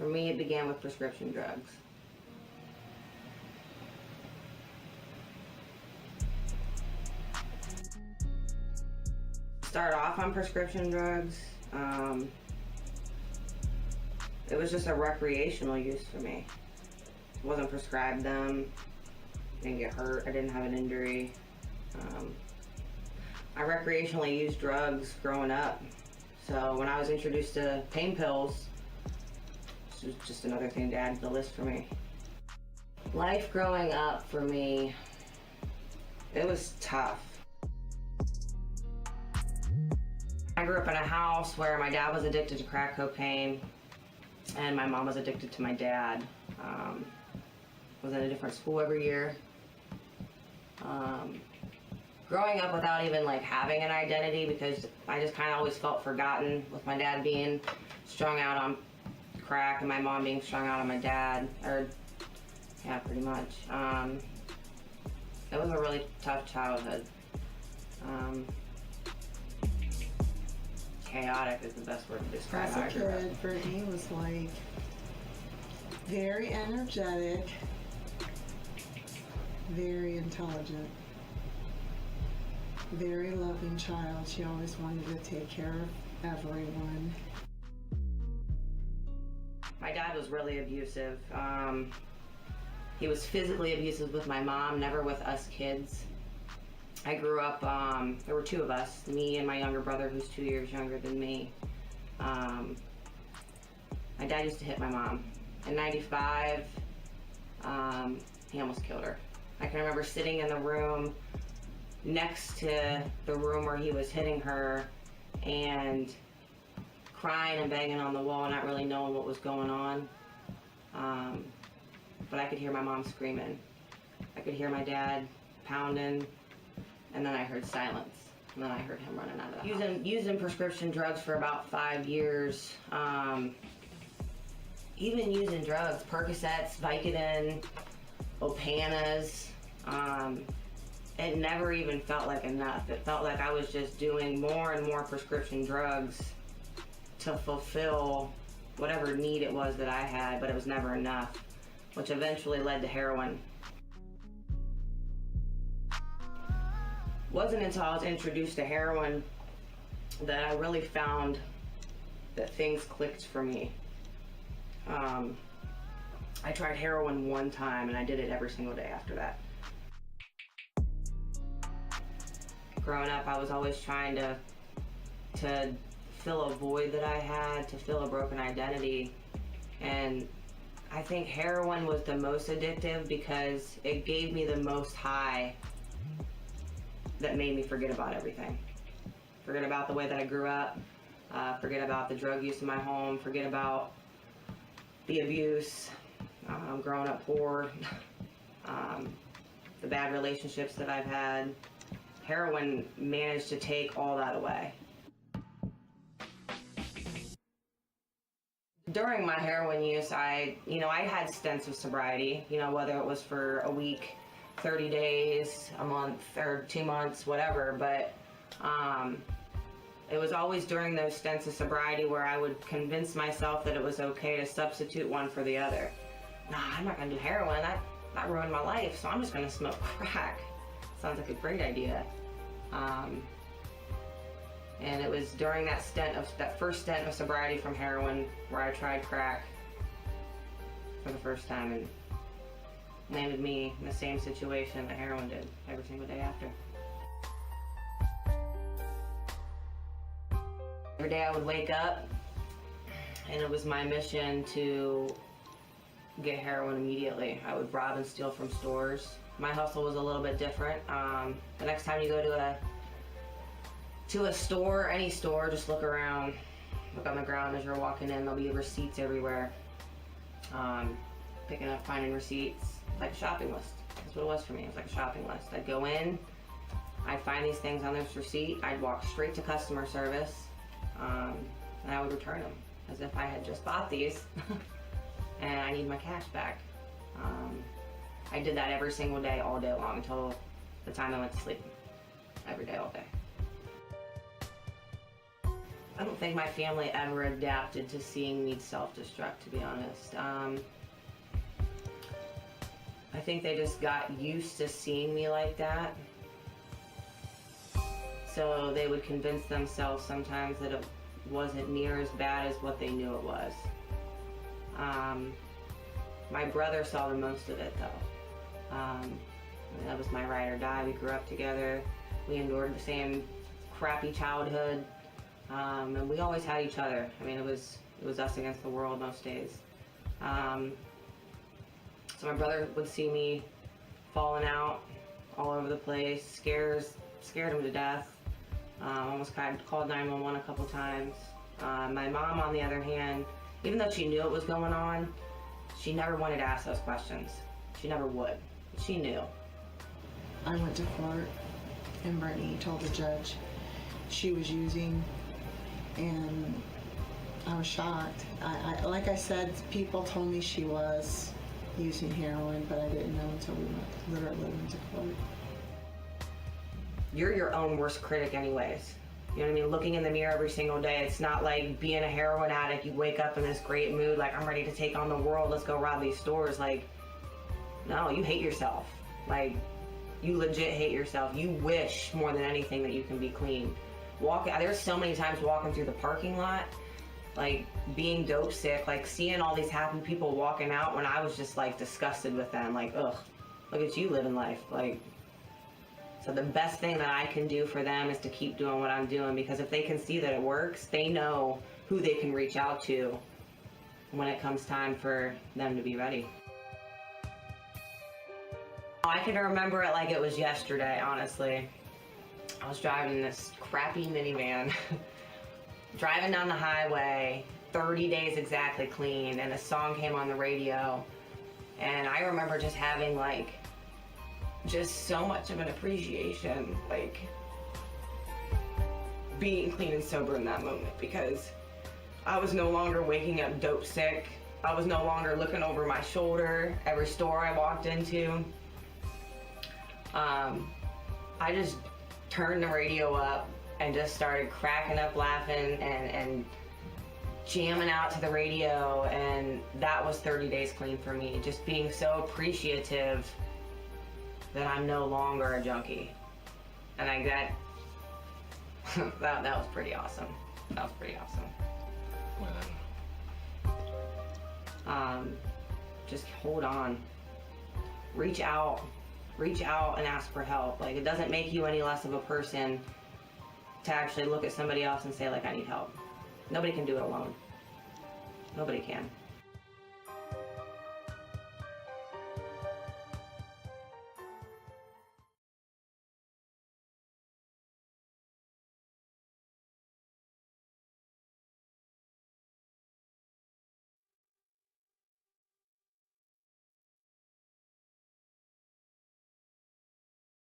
For me, it began with prescription drugs. Start off on prescription drugs. It was just a recreational use for me. Wasn't prescribed them. Didn't get hurt. I didn't have an injury. I recreationally used drugs growing up. So when I was introduced to pain pills, this was just another thing to add to the list for me. Life growing up for me, it was tough. I grew up in a house where my dad was addicted to crack cocaine and my mom was addicted to my dad. Was in a different school every year. Growing up without even like having an identity, because I just kind of always felt forgotten, with my dad being strung out on crack and my mom being strung out on my dad, or yeah, pretty much. It was a really tough childhood. Chaotic is the best word to describe how I grew up. As a kid, Brittany was like very energetic, very intelligent, very loving child. She always wanted to take care of everyone. My dad was really abusive. He was physically abusive with my mom, never with us kids. I grew up, there were two of us, me and my younger brother who's 2 years younger than me. My dad used to hit my mom. In '95, he almost killed her. I can remember sitting in the room next to the room where he was hitting her and crying and banging on the wall, not really knowing what was going on. But I could hear my mom screaming. I could hear my dad pounding, and then I heard silence. And then I heard him running out of the house. Using prescription drugs for about 5 years. Even using drugs, Percocets, Vicodin, Opanas. It never even felt like enough. It felt like I was just doing more and more prescription drugs to fulfill whatever need it was that I had, but it was never enough, which eventually led to heroin. Wasn't until I was introduced to heroin that I really found that things clicked for me. I tried heroin one time and I did it every single day after that. Growing up, I was always trying to fill a void that I had, to fill a broken identity. And I think heroin was the most addictive because it gave me the most high that made me forget about everything. Forget about the way that I grew up, forget about the drug use in my home, forget about the abuse, growing up poor, the bad relationships that I've had. Heroin managed to take all that away. During my heroin use, I had stints of sobriety, whether it was for a week, 30 days, a month, or 2 months, whatever, but it was always during those stints of sobriety where I would convince myself that it was okay to substitute one for the other. Nah, I'm not gonna do heroin, that ruined my life, so I'm just gonna smoke crack. Sounds like a great idea. And it was during that first stint of sobriety from heroin where I tried crack for the first time and landed me in the same situation that heroin did every single day after. Every day I would wake up and it was my mission to get heroin immediately. I would rob and steal from stores. My hustle was a little bit different. The next time you go to a store, any store, just look around. Look on the ground as you're walking in, there'll be receipts everywhere. Picking up, finding receipts, like a shopping list. That's what it was for me, it was like a shopping list. I'd go in, I'd find these things on this receipt, I'd walk straight to customer service, and I would return them as if I had just bought these and I need my cash back. I did that every single day, all day long, until the time I went to sleep. Every day, all day. I don't think my family ever adapted to seeing me self-destruct, to be honest. I think they just got used to seeing me like that. So they would convince themselves sometimes that it wasn't near as bad as what they knew it was. My brother saw the most of it, though. That was my ride or die. We grew up together. We endured the same crappy childhood. And we always had each other. I mean, it was us against the world most days. So my brother would see me falling out all over the place, scared him to death. Almost called 911 a couple times. My mom, on the other hand, even though she knew it was going on, she never wanted to ask those questions. She never would. She knew. I went to court, and Brittany told the judge she was using, and I was shocked. I like I said, people told me she was using heroin, but I didn't know until we literally went to court. You're your own worst critic anyways. You know what I mean? Looking in the mirror every single day, it's not like being a heroin addict, you wake up in this great mood, like, I'm ready to take on the world, let's go rob these stores. Like, no, you hate yourself. Like, you legit hate yourself. You wish more than anything that you can be clean. There's so many times walking through the parking lot, like being dope sick, like seeing all these happy people walking out when I was just like disgusted with them, like, ugh, look at you living life. Like, so the best thing that I can do for them is to keep doing what I'm doing, because if they can see that it works, they know who they can reach out to when it comes time for them to be ready. I can remember it like it was yesterday, honestly. I was driving this crappy minivan, driving down the highway, 30 days exactly clean, and a song came on the radio. And I remember just having like, just so much of an appreciation, like being clean and sober in that moment, because I was no longer waking up dope sick. I was no longer looking over my shoulder every store I walked into. I just turned the radio up and just started cracking up laughing and jamming out to the radio, and that was 30 days clean for me. Just being so appreciative that I'm no longer a junkie. And I got that was pretty awesome. That was pretty awesome. Just hold on. Reach out and ask for help. Like, it doesn't make you any less of a person to actually look at somebody else and say, like, I need help. Nobody can do it alone. Nobody can.